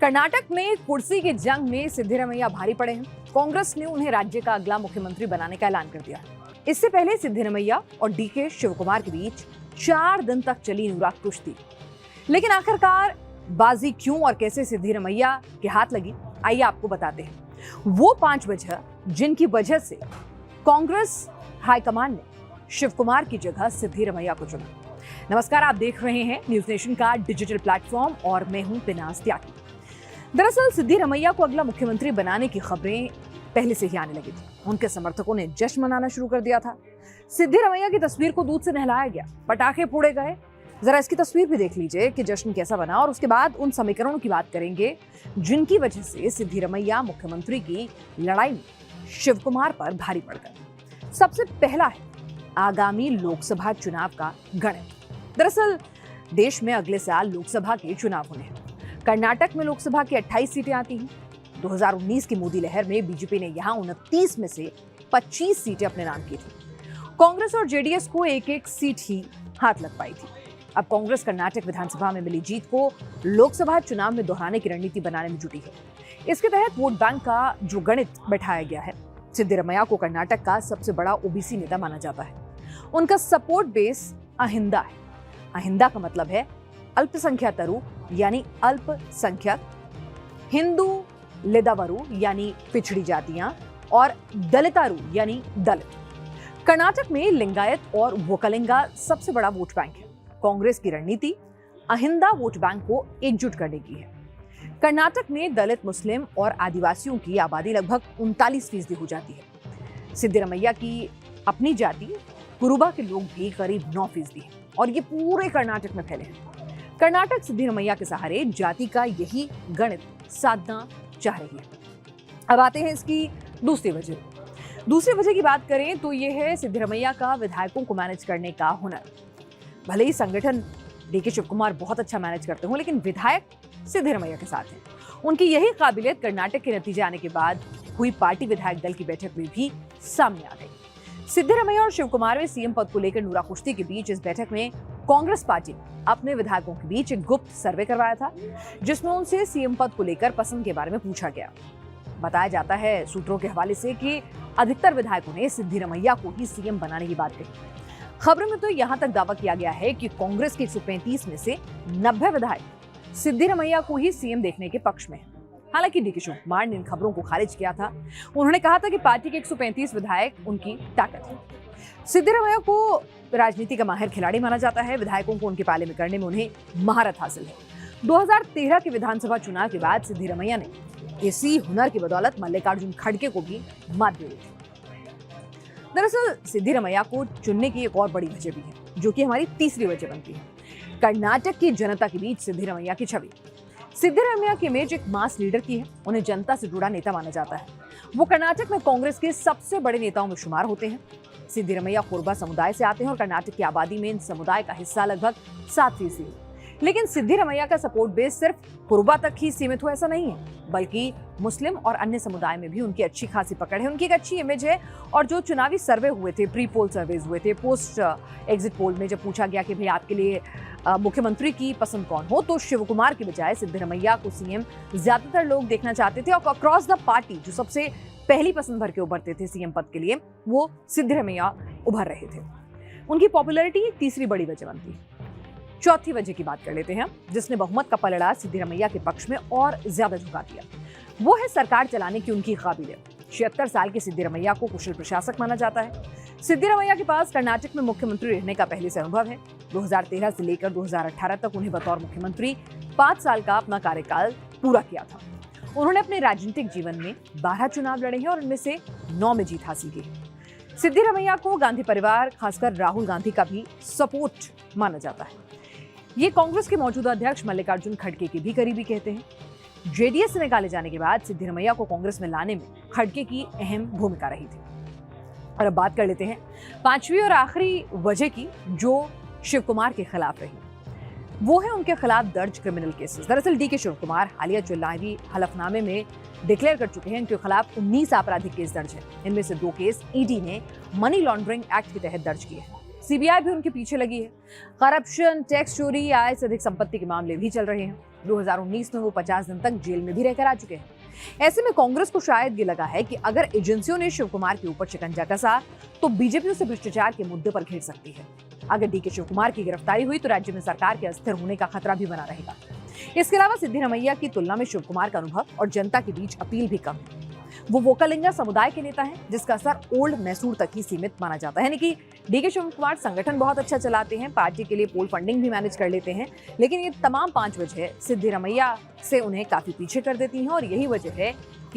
कर्नाटक में कुर्सी की जंग में सिद्धिरमैया भारी पड़े हैं। कांग्रेस ने उन्हें राज्य का अगला मुख्यमंत्री बनाने का ऐलान कर दिया। इससे पहले सिद्धिरमैया और डीके शिवकुमार के बीच 4 दिन तक चली नुराग कुश्ती, लेकिन आखिरकार बाजी क्यों और कैसे सिद्धिरमैया के हाथ लगी, आइए आपको बताते हैं वो 5 वजह जिनकी वजह से कांग्रेस हाईकमान ने शिवकुमार की जगह सिद्धिरमैया को चुना। नमस्कार, आप देख रहे हैं न्यूज नेशन का डिजिटल प्लेटफॉर्म और मैं हूं पिनास त्यागी। दरअसल सिद्धिरमैया को अगला मुख्यमंत्री बनाने की खबरें पहले से ही आने लगी थी। उनके समर्थकों ने जश्न मनाना शुरू कर दिया था। सिद्धिरमैया की तस्वीर को दूध से नहलाया गया, पटाखे फोड़े गए। जरा इसकी तस्वीर भी देख लीजिए कि जश्न कैसा बना, और उसके बाद उन समीकरणों की बात करेंगे जिनकी वजह से सिद्धिरमैया मुख्यमंत्री की लड़ाई में शिवकुमार पर भारी पड़ गए। सबसे पहला है आगामी लोकसभा चुनाव का गणित। दरअसल देश में अगले साल लोकसभा के चुनाव होने हैं। कर्नाटक में लोकसभा की 28 सीटें आती हैं। 2019 की मोदी लहर में बीजेपी ने यहां 29 में से 25 सीटें अपने नाम की थी। कांग्रेस और जेडीएस को एक सीट ही हाथ लग पाई थी। अब कांग्रेस कर्नाटक विधानसभा में मिली जीत को लोकसभा चुनाव में दोहराने की रणनीति बनाने में जुटी है। इसके तहत वोट बैंक का जो गणित बैठाया गया है, सिद्धिरमैया को कर्नाटक का सबसे बड़ा ओबीसी नेता माना जाता है। उनका सपोर्ट बेस अहिंदा है। अहिंदा का मतलब है अल्पसंख्यातरु यानी अल्पसंख्यक, हिंदू लेदावरु यानी पिछड़ी जातियां, और दलितारु यानी दलित। कर्नाटक में लिंगायत और वोकलिंगा सबसे बड़ा वोट बैंक है। कांग्रेस की रणनीति अहिंदा वोट बैंक को एकजुट करने की है। कर्नाटक में दलित, मुस्लिम और आदिवासियों की आबादी लगभग 39% हो जाती है। सिद्धिरमैया की अपनी जाति कुरुबा के लोग भी करीब 9% हैं, और ये पूरे कर्नाटक में फैले हैं। कर्नाटक सिद्धिरमैया के सहारे जाति का यही गणित साधना चाह रही है। अब आते हैं इसकी दूसरी वजह की बात करें तो यह है सिद्धिरमैया का विधायकों को मैनेज करने का हुनर। भले ही संगठन डीके शिवकुमार बहुत अच्छा मैनेज करते हो, लेकिन विधायक सिद्धिरमैया के साथ हैं। उनकी यही काबिलियत कर्नाटक के नतीजे आने के बाद हुई पार्टी विधायक दल की बैठक में भी सामने आ गई। सिद्धिरमैया और शिवकुमार में सीएम पद को लेकर नुरा कुश्ती के बीच इस बैठक में कांग्रेस पार्टी ने अपने विधायकों के बीच एक गुप्त सर्वे करवाया था, जिसमें उनसे सीएम पद को लेकर पसंद के बारे में पूछा गया। बताया जाता है सूत्रों के हवाले से कि अधिकतर विधायकों ने सिद्धिरमैया को ही सीएम बनाने की बात कही। खबरों में तो यहां तक दावा किया गया है कि कांग्रेस के 135 में से 90 विधायक सिद्धिरमैया को ही सीएम देखने के पक्ष में हैं। हालांकि डीके शिवकुमार ने इन खबरों को खारिज किया था। उन्होंने कहा था कि पार्टी के 135 विधायक उनकी ताकत है। सिद्धिरमैया को राजनीति का माहिर खिलाड़ी माना जाता है। विधायकों को उनके पाले में करने में उन्हें महारत हासिल है। 2013 के विधानसभा चुनाव के बाद सिद्धिरमैया ने इसी हुनर की बदौलत मल्लिकार्जुन खड़गे को भी मात दे दी थी। दरअसल सिद्धिरमैया को चुनने की एक और बड़ी वजह भी है, जो कि हमारी तीसरी वजह बनती है। कर्नाटक की जनता के बीच सिद्धिरमैया की छवि। सिद्धिरमैया की इमेज एक मास लीडर की है। उन्हें जनता से जुड़ा नेता माना जाता है। वो कर्नाटक में कांग्रेस के सबसे बड़े नेताओं में शुमार होते हैं। सिद्धिरमैया कोरबा समुदाय से आते हैं और कर्नाटक की आबादी में इन समुदाय का हिस्सा लगभग 7% है। लेकिन सिद्धिरमैया का सपोर्ट बेस सिर्फ कोरबा तक ही सीमित हो ऐसा नहीं है, बल्कि मुस्लिम और अन्य समुदाय में भी उनकी अच्छी खासी पकड़ है। उनकी एक अच्छी इमेज है। और जो चुनावी सर्वे हुए थे, प्री पोल सर्वेज हुए थे, पोस्ट एग्जिट पोल में जब पूछा गया कि भाई आपके लिए मुख्यमंत्री की पसंद कौन हो, तो शिवकुमार की बजाय सिद्धिरमैया को सीएम ज्यादातर लोग देखना चाहते थे। और अक्रॉस द पार्टी जो सबसे पहली पसंद भर के उभरते थे सीएम पद के लिए, वो सिद्धिरमैया उभर रहे थे। उनकी पॉपुलैरिटी तीसरी बड़ी वजह बनती है। चौथी वजह की बात कर लेते हैं, जिसने बहुमत का पलड़ा सिद्धिरमैया के पक्ष में और ज्यादा झुका दिया। वो है सरकार चलाने की उनकी काबिलियत। 76 साल के सिद्धिरमैया को कुशल प्रशासक माना जाता है। सिद्धिरमैया के पास कर्नाटक में मुख्यमंत्री रहने का पहले से अनुभव है। 2013 से लेकर 2018 तक उन्हें बतौर मुख्यमंत्री 5 साल का अपना कार्यकाल पूरा किया था। उन्होंने अपने राजनीतिक जीवन में 12 चुनाव लड़े हैं और उनमें से 9 में जीत हासिल की है। सिद्धिरमैया को गांधी परिवार, खासकर राहुल गांधी का भी सपोर्ट माना जाता है। ये कांग्रेस के मौजूदा अध्यक्ष मल्लिकार्जुन खड़गे के भी करीबी कहते हैं। जेडीएस से निकाले जाने के बाद सिद्धिरमैया को कांग्रेस में लाने में खड़गे की अहम भूमिका रही थी। और अब बात कर लेते हैं 5वीं और आखिरी वजह की, जो शिवकुमार के खिलाफ रही। वो है उनके खिलाफ दर्ज क्रिमिनल केसेस। दरअसल डीके शिवकुमार हालिया चुनावी हलफनामे में डिक्लेयर कर चुके हैं इनके खिलाफ 19 आपराधिक केस दर्ज है। इनमें से 2 केस ईडी ने मनी लॉन्ड्रिंग एक्ट के तहत दर्ज किए हैं। सीबीआई भी उनके पीछे लगी है। करप्शन, टैक्स चोरी, आय से अधिक संपत्ति के मामले भी चल रहे हैं। 2019 में वो 50 दिन तक जेल में भी रहकर आ चुके हैं। ऐसे में कांग्रेस को शायद ये लगा है कि अगर एजेंसियों ने शिव कुमार के ऊपर शिकंजा कसा तो बीजेपी उसे भ्रष्टाचार के मुद्दे पर घेर सकती है। अगर डीके शिव कुमार की गिरफ्तारी हुई तो राज्य में सरकार के अस्थिर होने का खतरा भी बना रहेगा। इसके अलावा सिद्धिरमैया की तुलना में शिव कुमार का अनुभव और जनता के बीच अपील भी कम है। वो वोकलिंगा समुदाय के नेता हैं जिसका असर ओल्ड मैसूर तक ही सीमित माना जाता है। यानी कि डीके शिव कुमार संगठन बहुत अच्छा चलाते हैं, पार्टी के लिए पोल फंडिंग भी मैनेज कर लेते हैं, लेकिन ये तमाम 5 वजह सिद्धिरमैया से उन्हें काफी पीछे कर देती हैं और यही वजह है